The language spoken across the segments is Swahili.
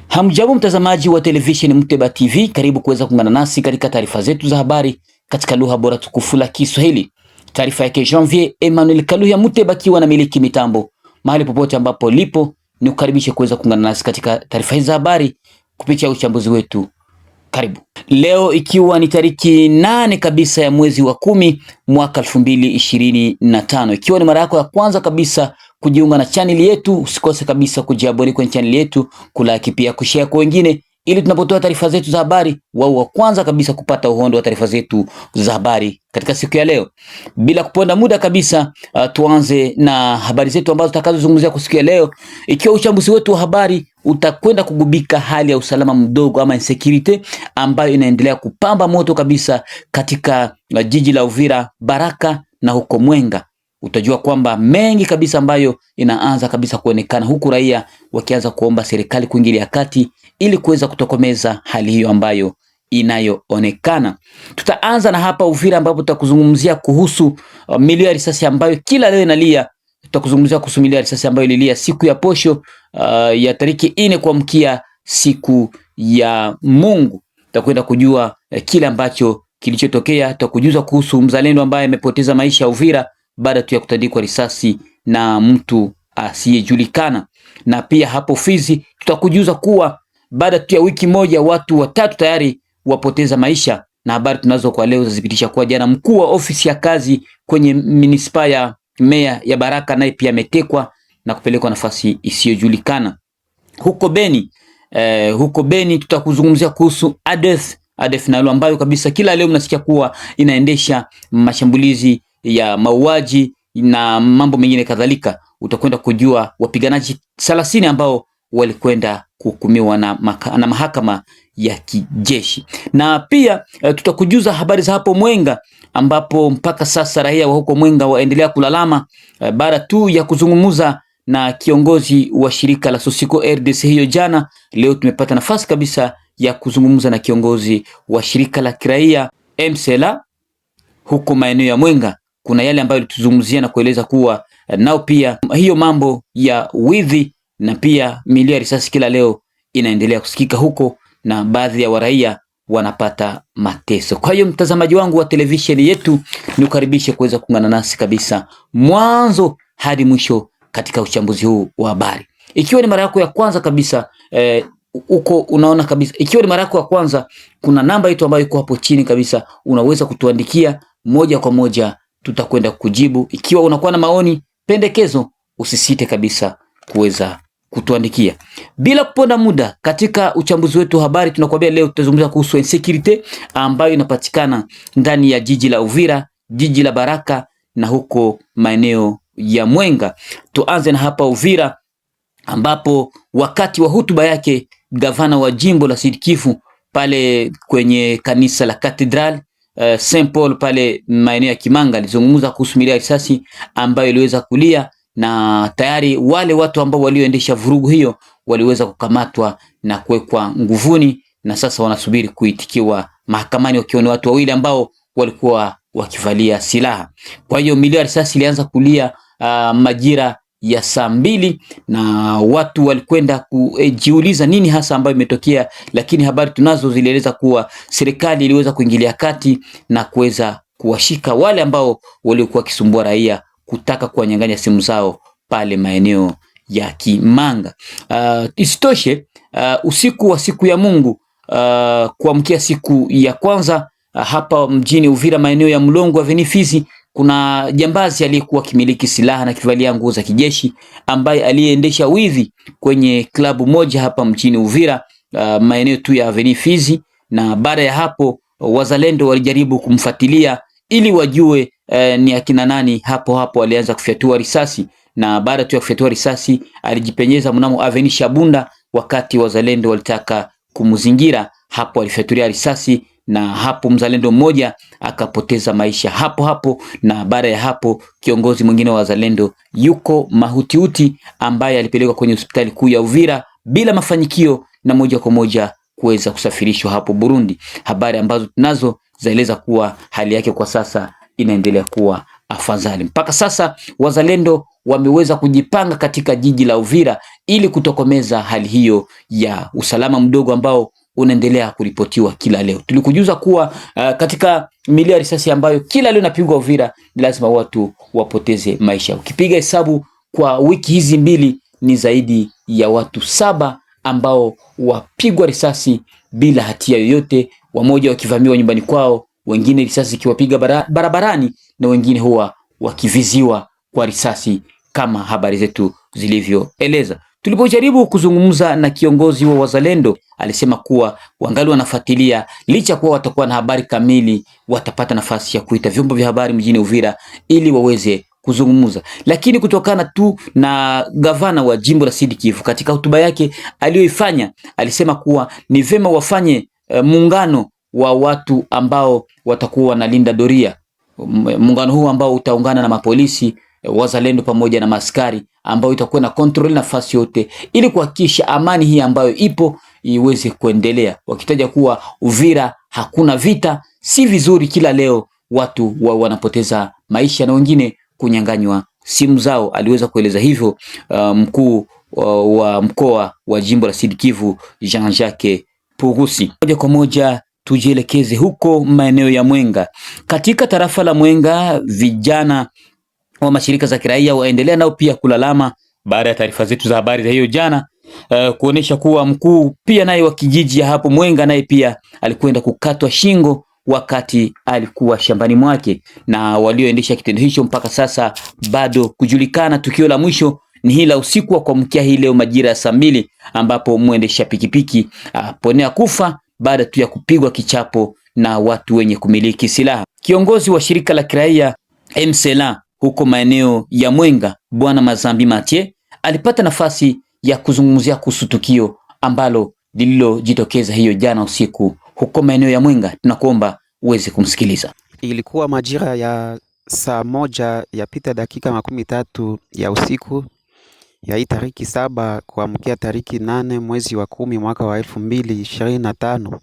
Hamjambo mtazamaji wa television Muteba TV, karibu kuweza kuungana nasi katika taarifa zetu za habari katika lugha bora tukufu la Kiswahili. Taarifa yake Janvier Emmanuel Kaluya Muteba kiwa na miliki mitambo. Mahali popote ambapo lipo ni kukaribisha kuweza kuungana nasi katika taarifa hizi za habari kupitia uchambuzi wetu. Karibu. Leo ikiwa ni tariki 8 kabisa ya mwezi wa 10 mwaka 2025, ikiwa ni mara yako ya kwanza kabisa kujiunga na channel yetu, usikose kabisa kujiabonea kwenye channel yetu, kulike pia kushare kwa wengine, ili tunapotoa taarifa zetu za habari wao wa kwanza kabisa kupata uhondo wa taarifa zetu za habari katika siku ya leo. Bila kuponda muda kabisa, tuanze na habari zetu ambazo tutakazozungumzia kwa siku ya leo, ikiwa uchambuzi wetu wa habari utakwenda kugubika hali ya usalama mdogo ama insecurity ambayo inaendelea kupamba moto kabisa katika jiji la Uvira, Baraka na huko Mwenga. Utajua kwamba mengi kabisa ambayo inaanza kabisa kuonekana, huku raia wakianza kuomba serikali kuingilia kati ili kuweza kutokomeza hali hiyo ambayo inayoonekana. Tutaanza na hapa Uvira ambapo tutakuzungumzia kuhusu milio ya risasi ambayo kila leo inalia. Tutakuzungumzia kuhusu milio ya risasi ambayo ililia siku ya posho ya tariki 4 kuamkia siku ya Mungu. Tutakwenda kujua kile ambacho kilichotokea. Tutakujuza kuhusu mzalendo ambaye amepoteza maisha ya Uvira baada tu ya kutandikwa risasi na mtu asiyejulikana. Na pia hapo Fizi tutakujuza kuwa baada tu ya wiki moja watu watatu tayari wapoteza maisha, na habari tunazo kwa leo zithibitisha kuwa jana mkuu wa ofisi ya kazi kwenye munisipaa ya meya ya Baraka naye pia ametekwa na kupelekwa nafasi isiyojulikana. Huko Beni tutakuzungumzia kuhusu ADF Nalu ambayo kabisa kila leo mnasikia kuwa inaendesha mashambulizi ya mauaji na mambo mengine kadhalika. Utakwenda kujua wapiganaji 30 ambao walikwenda kuhukumiwa na mahakama ya kijeshi. Na pia tutakujuza habari za hapo Mwenga ambapo mpaka sasa raia wa huko Mwenga waendelea kulalama baada tu ya kuzungumza na kiongozi wa shirika la Sosiko RDC hiyo jana. Leo tumepata nafasi kabisa ya kuzungumza na kiongozi wa shirika la kiraia MCLA huko maeneo ya Mwenga. Kuna yale ambayo tuzungumzia na kueleza kuwa nao pia hiyo mambo ya wizi na pia milio ya risasi kila leo inaendelea kusikika huko na baadhi ya waraia wanapata mateso. Kwa hiyo mtazamaji wangu wa televisheni yetu, nikukaribishe kuweza kuungana nasi kabisa mwanzo hadi mwisho katika uchambuzi huu wa habari. Ikiwa ni mara yako ya kwanza kabisa uko unaona kabisa, ikiwa ni mara yako ya kwanza, kuna namba yetu ambayo iko hapo chini kabisa, unaweza kutuandikia moja kwa moja, tutakwenda kujibu. Ikiwa unakuwa na maoni, pendekezo, usisite kabisa kuweza kutuandikia. Bila kuponda muda katika uchambuzi wetu wa habari, tunakuambia leo tutazungumza kuhusu insecurity ambayo inapatikana ndani ya jiji la Uvira, jiji la Baraka na huko maeneo ya Mwenga. Tuanze na hapa Uvira ambapo wakati wa hutuba yake gavana wa jimbo la Sud Kivu pale kwenye kanisa la Cathedral Saint Paul pale maeneo ya Kimanga alizungumza kuhusu milio ya risasi ambayo iliweza kulia, na tayari wale watu ambao walioendesha vurugu hiyo waliweza kukamatwa na kuwekwa nguvuni, na sasa wanasubiri kuitikiwa mahakamani wakiwa ni watu wawili ambao walikuwa wakivalia silaha. Kwa hiyo milio ya risasi ilianza kulia majira ya saa 2 na watu walikwenda kujiuliza nini hasa ambayo imetokea, lakini habari tunazo zilieleza kuwa serikali iliweza kuingilia kati na kuweza kuwashika wale ambao waliokuwa kisumbua raia kutaka kuwanyang'anya simu zao pale maeneo ya Kimanga. Isitoshe usiku wa siku ya Mungu kuamkia siku ya kwanza hapa mjini Uvira maeneo ya Mlongo Avenue Fizi, kuna jambazi aliyekuwa kimiliki silaha na kivalia nguo za kijeshi ambaye aliendesha wizi kwenye klabu moja hapa mjini Uvira maeneo tu ya Avenue Fizi, na baada ya hapo wazalendo walijaribu kumfuatilia ili wajue ni akina nani. Hapo walianza kufyatua risasi, na baada tu ya kufyatua risasi alijipenyeza mnamo Avenue Shabunda wakati wazalendo walitaka kumzingira. Hapo alifyatulia risasi na hapo mzalendo mmoja akapoteza maisha hapo, na baada ya hapo kiongozi mwingine wa wazalendo yuko mahutiuti ambaye alipelekwa kwenye hospitali kuu ya Uvira bila mafanikio na moja kwa moja kuweza kusafirishwa hapo Burundi. Habari ambazo tunazo zaeleza kuwa hali yake kwa sasa inaendelea kuwa afadhali. Mpaka sasa wazalendo wameweza kujipanga katika jiji la Uvira ili kutokomeza hali hiyo ya usalama mdogo ambao unaendelea kuripotiwa kila leo. Tulikujuza kuwa katika milio ya risasi ambayo kila leo inapigwa Uvira, ni lazima watu wapoteze maisha. Ukipiga hesabu kwa wiki hizi mbili, ni zaidi ya watu 7 ambao wapigwa risasi bila hatia yoyote, wamoja wakivamiwa nyumbani kwao, wengine risasi zikiwapiga barabarani, na wengine huwa wakiviziwa kwa risasi kama habari zetu zilivyoeleza. Tulipojaribu kuzungumza na kiongozi wa wazalendo, alisema kuwa wangali wanafuatilia, licha kuwa watakuwa na habari kamili, watapata nafasi ya kuita vyombo vya habari mjini Uvira ili waweze kuzungumza. Lakini kutokana tu na gavana wa jimbo la Sud Kivu katika hotuba yake aliyoifanya, alisema kuwa ni vema wafanye muungano wa watu ambao watakuwa wanalinda doria. Muungano huu ambao utaungana na mapolisi, wazalendo pamoja na maskari, ambao itakuwa na control nafasi yote ili kuhakikisha amani hii ambayo ipo iweze kuendelea. Wakitaja kuwa Uvira hakuna vita, si vizuri kila leo watu wanapoteza maisha na wengine kunyanganywa simu zao. Aliweza kueleza hivyo mkuu wa mkoa wa jimbo la Sud Kivu, Jean-Jacques Purusi. Moja kwa moja tujielekeze huko maeneo ya Mwenga. Katika tarafa la Mwenga, vijana wa mashirika za kiraia waendelea nao pia kulalama baada ya taarifa zetu za habari za hiyo jana kuonesha kuwa mkuu pia naye wa kijiji ya hapo Mwenga naye pia alikwenda kukatwa shingo wakati alikuwa shambani mwake, na walioendesha kitendo hicho mpaka sasa bado kujulikana. Tukio la mwisho ni hila usiku wa kuamkia hii leo majira ya saa 2, ambapo mwendesha pikipiki ponea kufa baada tu ya kupigwa kichapo na watu wenye kumiliki silaha. Kiongozi wa shirika la kiraia MCLA huko maeneo ya Mwenga, Bwana Mazambi Mathieu, alipata nafasi ya kuzungumzia kuhusu tukio ambalo lililojitokeza hiyo jana usiku huko maeneo ya Mwenga. Tunakuomba uweze kumsikiliza. Ilikuwa majira ya saa 1 yapita dakika 13 ya usiku ya hii tariki 7 kuamkia tariki 8 mwezi wa 10 mwaka wa 2025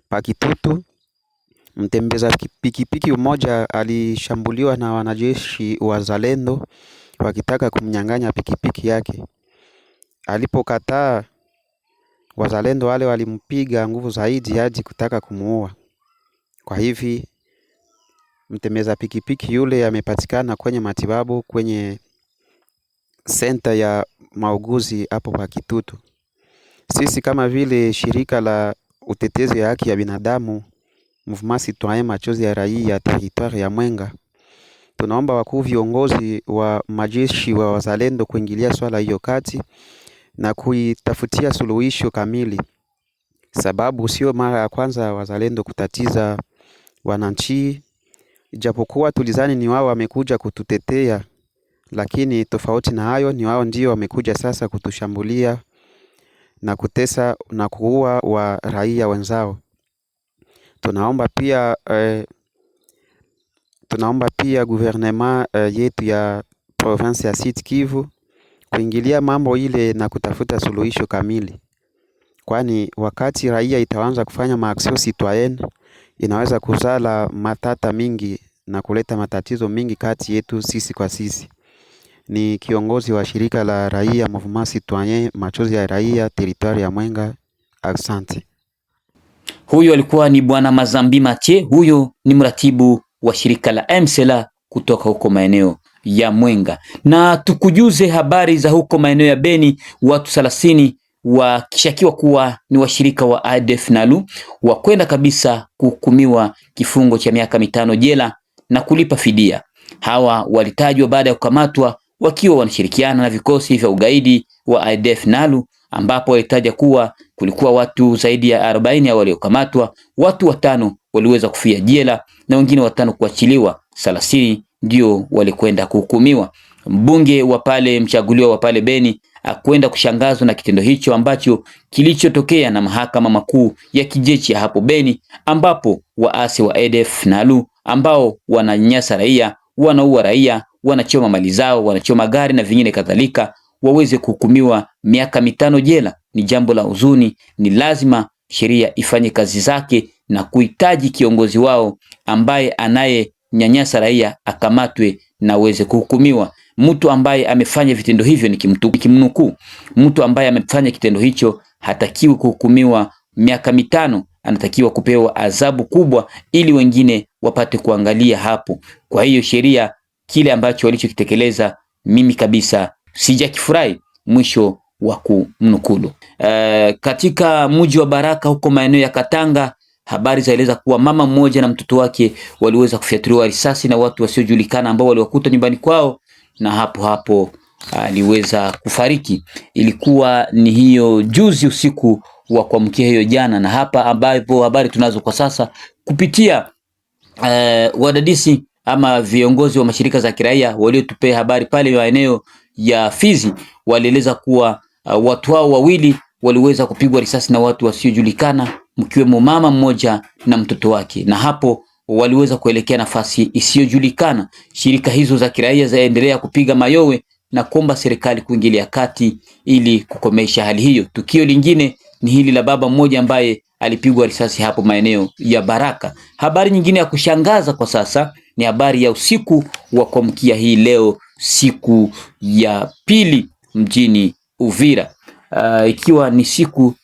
Pakitutu. Mtembeza pikipiki mmoja alishambuliwa na wanajeshi wazalendo wakitaka kumnyang'anya pikipiki yake. Alipokataa, wazalendo wale walimpiga nguvu zaidi hadi kutaka kumuua. Kwa hivi mtembeza pikipiki yule amepatikana kwenye matibabu kwenye senta ya mauguzi hapo Pakitutu. Sisi kama vile shirika la utetezi ya haki ya binadamu Mouvement Citoyen Machozi ya Raia ya territoire ya Mwenga, tunaomba wakuu viongozi wa majeshi wa wazalendo kuingilia swala hiyo kati na kuitafutia suluhisho kamili, sababu sio mara ya kwanza wazalendo kutatiza wananchi. Ijapokuwa tulizani ni wao wamekuja kututetea, lakini tofauti na hayo ni wao ndio wamekuja sasa kutushambulia na kutesa na kuua wa raia wenzao. Tunaomba pia gouvernement yetu ya province ya Sud Kivu kuingilia mambo ile na kutafuta suluhisho kamili, kwani wakati raia itaanza kufanya maaksio citoyen inaweza kuzala matata mingi na kuleta matatizo mingi kati yetu sisi kwa sisi. Ni kiongozi wa shirika la raia Mouvement Citoyen Machozi ya Raia territoire ya Mwenga. Asante. Huyo alikuwa ni Bwana Mazambi Mathieu, huyo ni mratibu wa shirika la MCLA kutoka huko maeneo ya Mwenga. Na tukujuze habari za huko maeneo ya Beni. Watu 30 wakishakiwa kuwa ni washirika wa ADF NALU wakwenda kabisa kuhukumiwa kifungo cha miaka 5 jela na kulipa fidia. Hawa walitajwa baada ya kukamatwa wakiwa wanashirikiana na vikosi vya ugaidi wa ADF NALU, ambapo walitaja kuwa kulikuwa watu zaidi ya 40 waliokamatwa. Watu 5 waliweza kufia jela na wengine 5 kuachiliwa. 30 ndio walikwenda kuhukumiwa. Mbunge wa pale mchaguliwa wa pale Beni akwenda kushangazwa na kitendo hicho ambacho kilichotokea na mahakama makuu ya kijeshi ya hapo Beni, ambapo waasi wa ADF NALU ambao wananyanyasa raia, wanaua raia, wanachoma mali zao, wanachoma gari na vingine kadhalika, waweze kuhukumiwa miaka 5 jela. Ni jambo la huzuni. Ni lazima sheria ifanye kazi zake na kuhitaji kiongozi wao ambaye nyanyasa raia akamatwe na aweze kuhukumiwa. Mtu ambaye amefanya vitendo hivyo nikimnukuu, mtu ambaye amefanya kitendo hicho hatakiwi kuhukumiwa miaka 5, anatakiwa kupewa adhabu kubwa ili wengine wapate kuangalia hapo. Kwa hiyo sheria, kile ambacho walichokitekeleza, mimi kabisa sijakifurahi. Mwisho wa kumnukulu. Katika mji wa Baraka huko maeneo ya Katanga, habari zaeleza kuwa mama mmoja na mtoto wake waliweza kufyatuliwa risasi na watu wasiojulikana ambao waliwakuta nyumbani kwao, na hapo aliweza kufariki. Ilikuwa ni hiyo juzi usiku wa kuamkia hiyo jana, na hapa ambapo habari tunazo kwa sasa kupitia wadadisi ama viongozi wa mashirika za kiraia waliotupea habari pale maeneo ya Fizi, walieleza kuwa watu hao wawili waliweza kupigwa risasi na watu wasiojulikana, mkiwemo mama mmoja na mtoto wake, na hapo waliweza kuelekea nafasi isiyojulikana. Shirika hizo za kiraia zaendelea kupiga mayowe na kuomba serikali kuingilia kati ili kukomesha hali hiyo. Tukio lingine ni hili la baba mmoja ambaye alipigwa risasi hapo maeneo ya Baraka. Habari nyingine ya kushangaza kwa sasa ni habari ya usiku wa kuamkia hii leo, siku ya pili mjini Uvira, ikiwa ni siku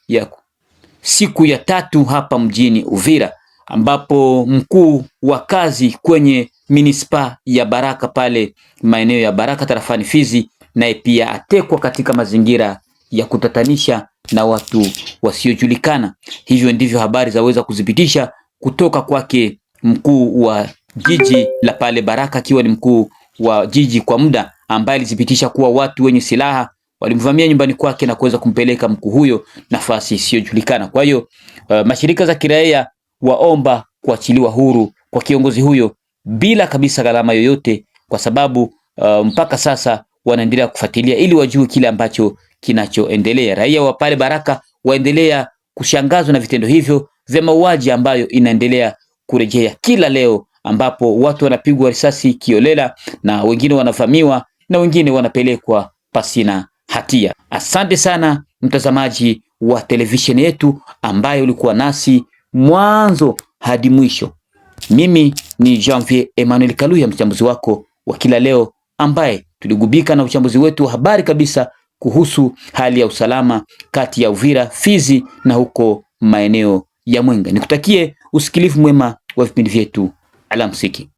ya tatu hapa mjini Uvira, ambapo mkuu wa kazi kwenye minispa ya Baraka pale maeneo ya Baraka tarafani Fizi, naye pia atekwa katika mazingira ya kutatanisha na watu wasiojulikana. Hivyo ndivyo habari zaweza kudhibitisha kutoka kwake mkuu wa jiji la pale Baraka, akiwa ni mkuu wa jiji kwa muda, ambaye alithibitisha kuwa watu wenye silaha walimvamia nyumbani kwake na kuweza kumpeleka mkuu huyo nafasi isiyojulikana. Kwa hiyo mashirika za kiraia waomba kuachiliwa huru kwa kiongozi huyo bila kabisa gharama yoyote, kwa sababu mpaka sasa wanaendelea kufuatilia ili wajue kile ambacho kinachoendelea. Raia wa pale Baraka waendelea kushangazwa na vitendo hivyo vya mauaji ambayo inaendelea kurejea kila leo, ambapo watu wanapigwa risasi kiolela na wengine wanavamiwa na wengine wanapelekwa pasina hatia. Asante sana mtazamaji wa televisheni yetu ambaye ulikuwa nasi mwanzo hadi mwisho. Mimi ni Janvier Emmanuel Kaluya, mchambuzi wako wa kila leo, ambaye tuligubika na uchambuzi wetu wa habari kabisa kuhusu hali ya usalama kati ya Uvira, Fizi na huko maeneo ya Mwenga. Nikutakie usikilivu mwema wa vipindi vyetu. Alamsiki.